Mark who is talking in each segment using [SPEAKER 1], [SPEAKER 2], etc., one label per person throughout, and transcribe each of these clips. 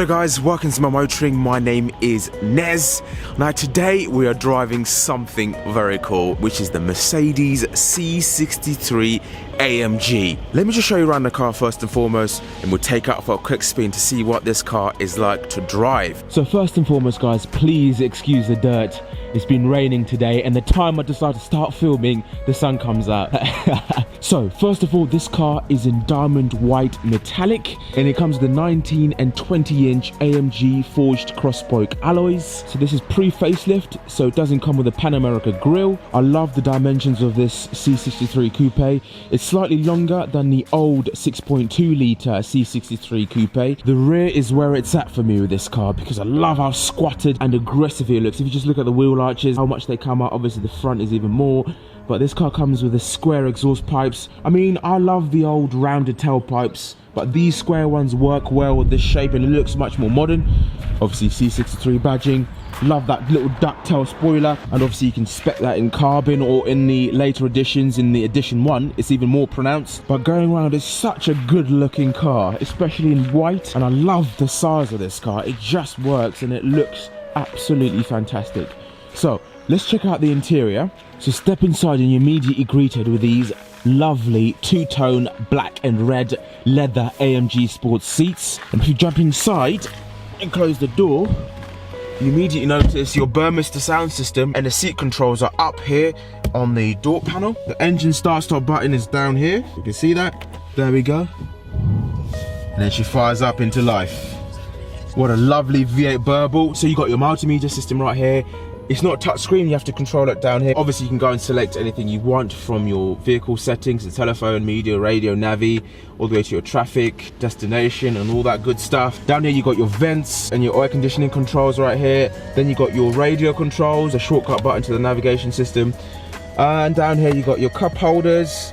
[SPEAKER 1] Hello guys, welcome to my motoring. My name is Nez. Now today we are driving something very cool, which is the Mercedes C63 AMG. Let me just show you around the car first and foremost, and we'll take out for a quick spin to see what this car is like to drive.
[SPEAKER 2] So first and foremost guys, please excuse the dirt. It's been raining today, and the time I decide to start filming, the sun comes out. So first of all, this car is in diamond white metallic, and it comes with the 19 and 20 inch AMG forged cross-spoke alloys. So this is pre-facelift, so it doesn't come with a Pan America grille. I love the dimensions of this C63 coupe. It's slightly longer than the old 6.2 litre C63 coupe. The rear is where it's at for me with this car, because I love how squatted and aggressive it looks. If you just look at the wheel arches, how much they come out, obviously the front is even more. But this car comes with the square exhaust pipes. I mean, I love the old rounded tailpipes, but these square ones work well with this shape and it looks much more modern. Obviously C63 badging. Love that little ducktail spoiler, and obviously you can spec that in carbon, or in the later editions, in the edition 1 it's even more pronounced. But going around, it's such a good looking car, especially in white, and I love the size of this car. It just works and it looks absolutely fantastic. So let's check out the interior. So step inside and you're immediately greeted with these lovely two-tone black and red leather AMG sports seats. And if you jump inside and close the door, you immediately notice your Burmester sound system, and the seat controls are up here on the door panel. The engine start-stop button is down here. You can see that. There we go. And then she fires up into life. What a lovely V8 burble. So you got your multimedia system right here. It's not touchscreen, you have to control it down here. Obviously you can go and select anything you want from your vehicle settings, the telephone, media, radio, navi, all the way to your traffic, destination, and all that good stuff. Down here you got your vents and your air conditioning controls right here. Then you got your radio controls, a shortcut button to the navigation system. And down here you got your cup holders.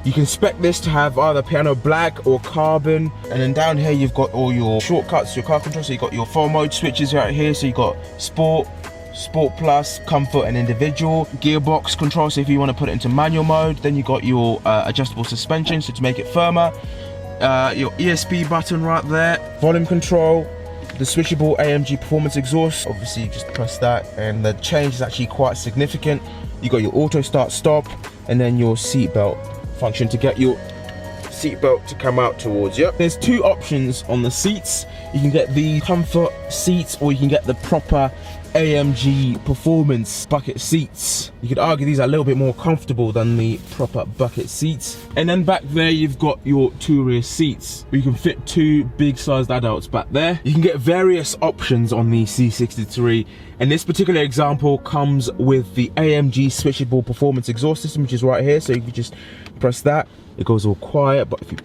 [SPEAKER 2] You can spec this to have either piano black or carbon. And then down here you've got all your shortcuts, your car control. So you've got your 4 mode switches right here. So you've got Sport, Sport Plus, Comfort and Individual. Gearbox control, so if you want to put it into manual mode. Then you got your adjustable suspension, so to make it firmer. Your ESP button right there. Volume control. The switchable AMG performance exhaust. Obviously you just press that and the change is actually quite significant. You got your auto start stop, and then your seat belt function to get your seatbelt to come out towards you. There's 2 options on the seats. You can get the comfort seats, or you can get the proper AMG performance bucket seats. You could argue these are a little bit more comfortable than the proper bucket seats. And then back there you've got your 2 rear seats. You can fit 2 big sized adults back there. You can get various options on the C63, and this particular example comes with the AMG switchable performance exhaust system, which is right here. So if you just press that, it goes all quiet, but if you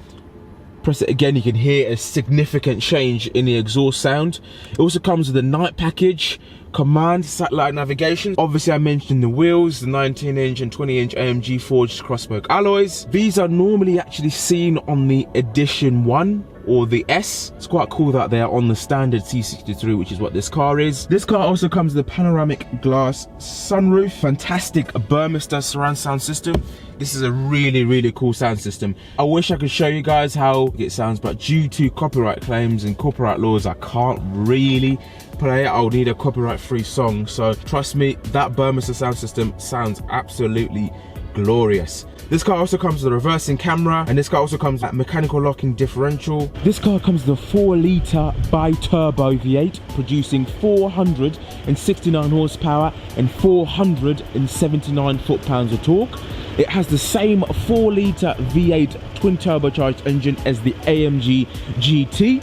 [SPEAKER 2] press it again, you can hear a significant change in the exhaust sound. It also comes with a night package, command, satellite navigation. Obviously I mentioned the wheels, the 19 inch and 20 inch AMG forged cross-spoke alloys. These are normally actually seen on the edition 1 or the S. It's quite cool that they are on the standard C63, which is what this car is. This car also comes with a panoramic glass sunroof, fantastic Burmester surround sound system. This is a really cool sound system. I wish I could show you guys how it sounds, but due to copyright claims and copyright laws, I can't really play it. I'll need a copyright free song. So trust me, that Burmester sound system sounds absolutely glorious. This car also comes with a reversing camera, and this car also comes with a mechanical locking differential. This car comes with a 4 litre bi-turbo V8 producing 469 horsepower and 479 foot-pounds of torque. It has the same 4 litre V8 twin turbocharged engine as the AMG GT.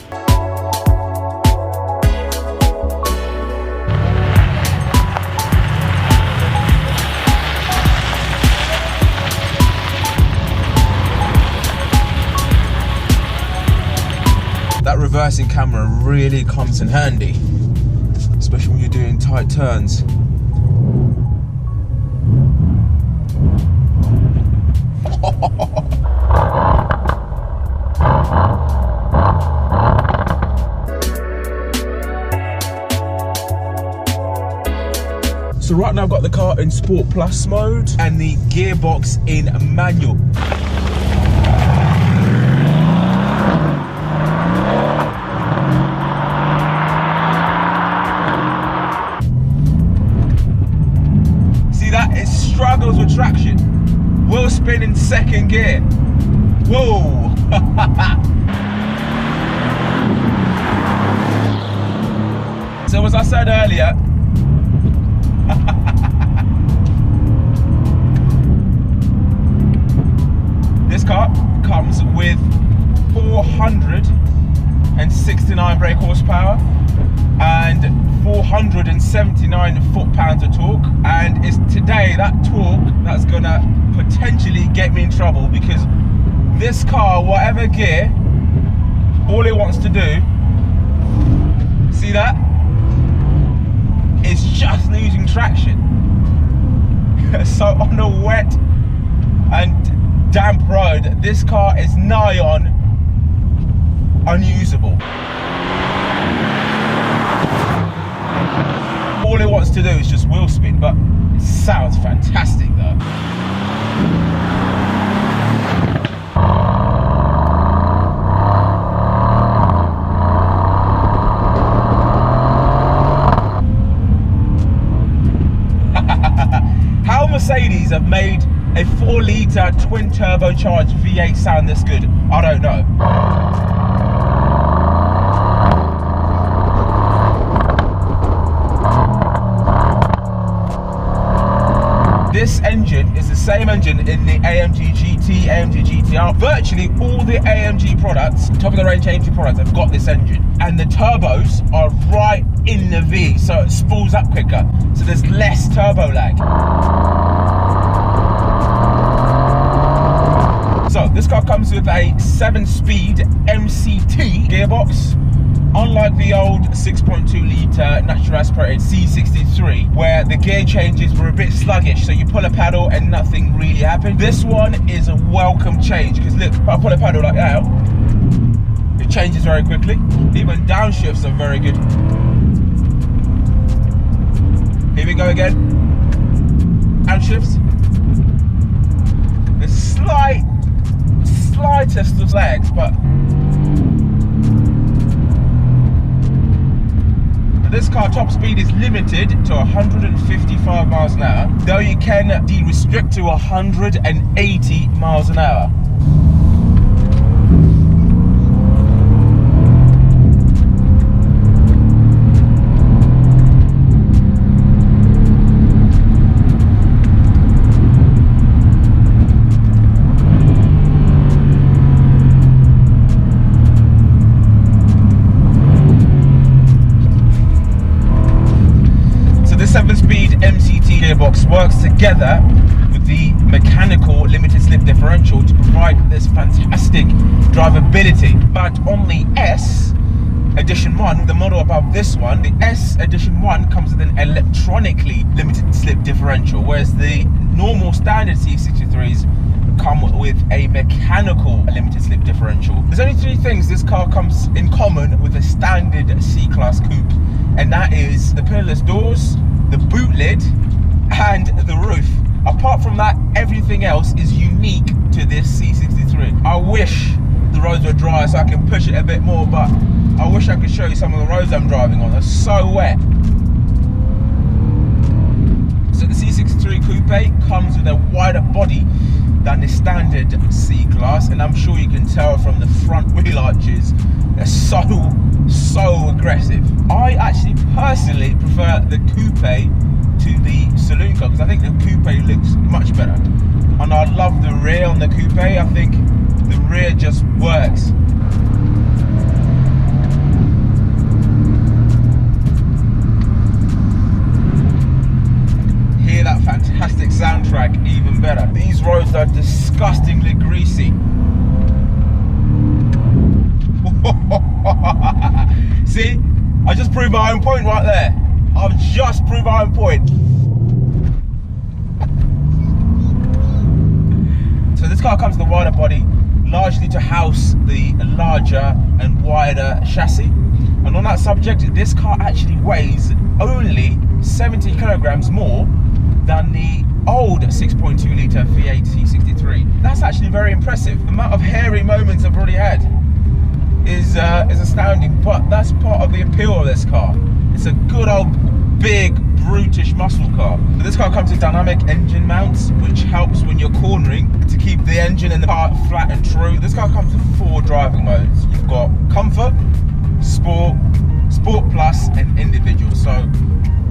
[SPEAKER 2] That reversing camera really comes in handy, especially when you're doing tight turns. So right now I've got the car in Sport Plus mode and the gearbox in manual.
[SPEAKER 1] even in second gear. Whoa! So as I said earlier, this car comes with 469 brake horsepower and 479 foot-pounds of torque, and it's today that torque that's gonna potentially get me in trouble, because this car, whatever gear, all it wants to do, see that? It's just losing traction. So on a wet and damp road, this car is nigh on unusable. All it wants to do is just wheel spin, but it sounds fantastic though. How Mercedes have made a 4-litre twin turbocharged V8 sound this good, I don't know. This engine is the same engine in the AMG GT, AMG GTR. Virtually all the AMG products, top of the range AMG products, have got this engine. And the turbos are right in the V, so it spools up quicker. So there's less turbo lag. So this car comes with a 7-speed MCT gearbox. Unlike the old 6.2-litre naturally aspirated C63, where the gear changes were a bit sluggish, so you pull a paddle and nothing really happened. This one is a welcome change, because look, if I pull a paddle like that, it changes very quickly. Even downshifts are very good. Here we go again. Downshifts. The slightest of lags, but this car top speed is limited to 155 miles an hour, though you can de-restrict to 180 miles an hour. The 7-speed MCT gearbox works together with the mechanical limited slip differential to provide this fantastic drivability. But on the S Edition 1, the model above this one, the S Edition 1 comes with an electronically limited slip differential, whereas the normal standard C63s come with a mechanical limited slip differential. There's only 3 things this car comes in common with a standard C-Class coupe, and that is the pillarless doors, the boot lid, and the roof. Apart from that, everything else is unique to this C63. I wish the roads were dry so I can push it a bit more, but I wish I could show you some of the roads I'm driving on. They're so wet. So the C63 coupe comes with a wider body than the standard C-Class, and I'm sure you can tell from the front wheel arches, they're so aggressive. I actually personally prefer the coupe to the saloon car, because I think the coupe looks much better. And I love the rear on the coupe. I think the rear just works. Hear that fantastic soundtrack even better. These roads are disgustingly greasy. See, I just proved my own point right there. I've just proved my own point. So this car comes with a wider body, largely to house the larger and wider chassis. And on that subject, this car actually weighs only 70 kilograms more than the old 6.2-litre V8 C63. That's actually very impressive. The amount of hairy moments I've already had is astounding, but that's part of the appeal of this car. It's a good old big brutish muscle car. But this car comes with dynamic engine mounts, which helps when you're cornering to keep the engine and the car flat and true. This car comes with 4 driving modes. You've got Comfort, Sport, Sport Plus, and Individual. So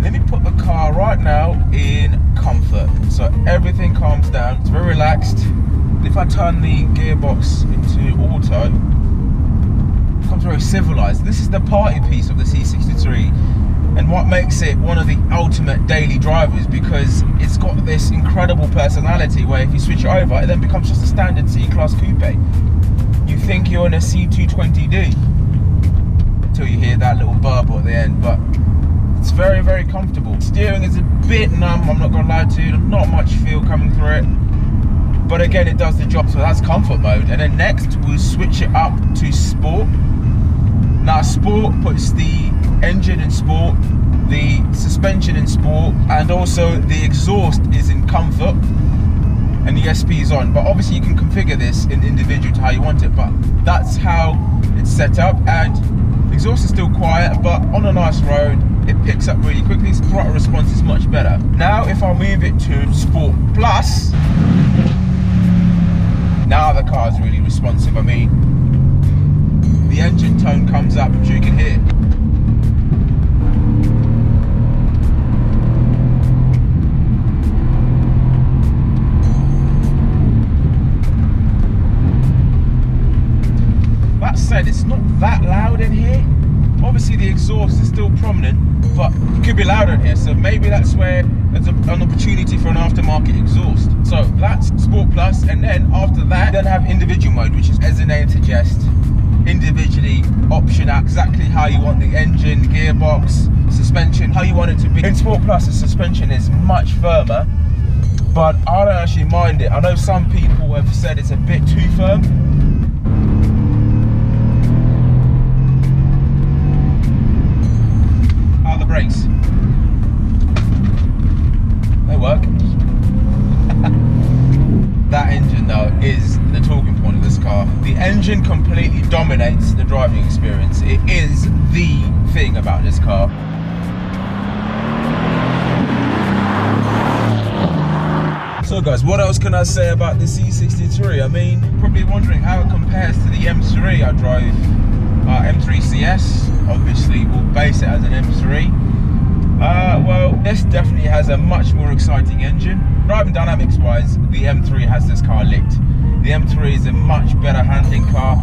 [SPEAKER 1] let me put the car right now in Comfort. So everything calms down. It's very relaxed. If I turn the gearbox into auto, it becomes very civilized. This is the party piece of the C63, and what makes it one of the ultimate daily drivers, because it's got this incredible personality where if you switch it over, it then becomes just a standard C-Class coupe. You think you're in a C220D until you hear that little burp at the end, but it's very, very comfortable. Steering is a bit numb, I'm not gonna lie to you, not much feel coming through it. But again, it does the job, so that's comfort mode. And then next, we'll switch it up to sport. Now, sport puts the engine in sport, the suspension in sport, and also the exhaust is in comfort, and the SP is on. But obviously, you can configure this in individual to how you want it, but that's how it's set up. And the exhaust is still quiet, but on a nice road, it picks up really quickly. Its throttle response is much better. Now, if I move it to Sport Plus, now the car is really responsive. I mean, the engine tone comes up, which you can hear. That said, it's not that loud in here. Obviously the exhaust is still prominent, but it could be louder in here, so maybe that's where there's an opportunity for an aftermarket exhaust. So that's Sport Plus, and then after that, then have individual mode, which is, as the name suggests, individually option out exactly how you want the engine, gearbox, suspension, how you want it to be. In Sport Plus, the suspension is much firmer, but I don't actually mind it. I know some people have said it's a bit too firm. How are the brakes? They work. That engine though is the talking point of this car. The engine completely dominates the driving experience. It is the thing about this car. So guys, what else can I say about the C63? I mean, probably wondering how it compares to the M3 I drove, M3 CS. Obviously we'll base it as an M3. Well, this definitely has a much more exciting engine. Driving dynamics wise, the M3 has this car licked. The M3 is a much better handling car.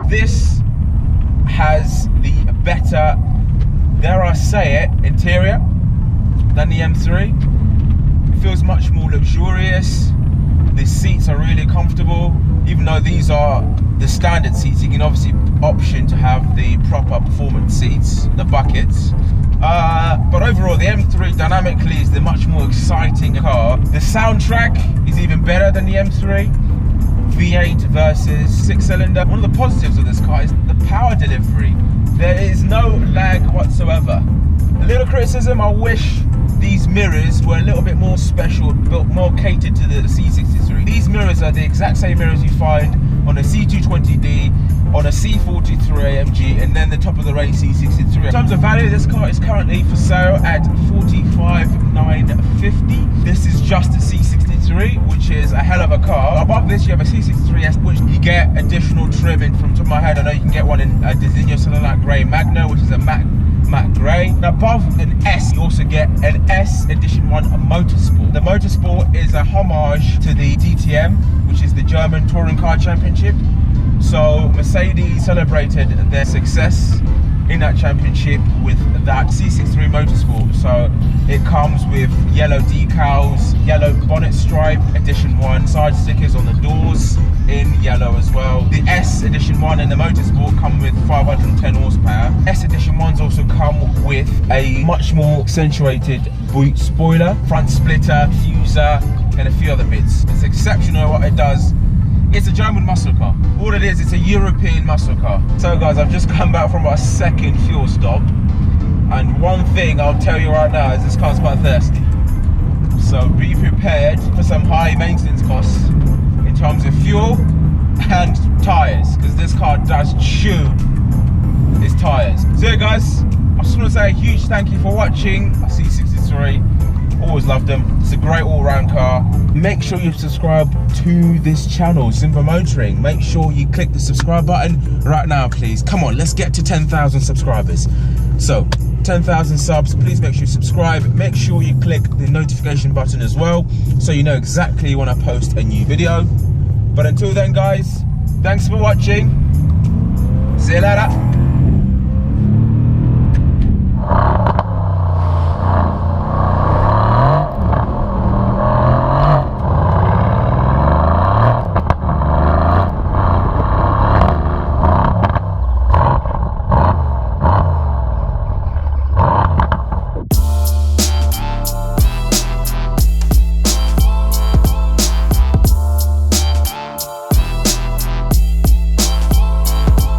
[SPEAKER 1] This has the better, dare I say it, interior than the M3. It feels much more luxurious. The seats are really comfortable, even though these are the standard seats. You can obviously option to have the proper performance seats, the buckets. But overall, the M3 dynamically is the much more exciting car. The soundtrack is even better than the M3. V8 versus 6-cylinder. One of the positives of this car is the power delivery. There is no lag whatsoever. A little criticism, I wish these mirrors were a little bit more special, built more catered to the C63. These mirrors are the exact same mirrors you find on a C220D, on a C63 AMG, and then the top of the range C63. In terms of value, this car is currently for sale at $45,950. This is just a C63, which is a hell of a car. Above this, you have a C63S, which you get additional trim in. From top of my head, I know you can get one in a Designo Solana Grey Magno, which is a matte grey. And above an S, you also get an S Edition 1 Motorsport. The Motorsport is a homage to the DTM, which is the German Touring Car Championship. So Mercedes celebrated their success in that championship with that C63 Motorsport. So it comes with yellow decals, yellow bonnet stripe, Edition 1, side stickers on the doors in yellow as well. The S Edition 1 and the Motorsport come with 510 horsepower. S Edition 1s also come with a much more accentuated boot spoiler, front splitter, diffuser, and a few other bits. It's exceptional what it does. It's a German muscle car. All it is, it's a European muscle car. So guys, I've just come back from our second fuel stop. And one thing I'll tell you right now is this car's quite thirsty. So be prepared for some high maintenance costs in terms of fuel and tyres, because this car does chew its tyres. So yeah guys, I just want to say a huge thank you for watching a C63. Always loved them. It's a great all-round car. Make sure you subscribe to this channel, Simple Motoring. Make sure you click the subscribe button right now, please. Come on, let's get to 10,000 subscribers. So 10,000 subs, please make sure you subscribe. Make sure you click the notification button as well, so you know exactly when I post a new video. But until then guys, thanks for watching. See you later.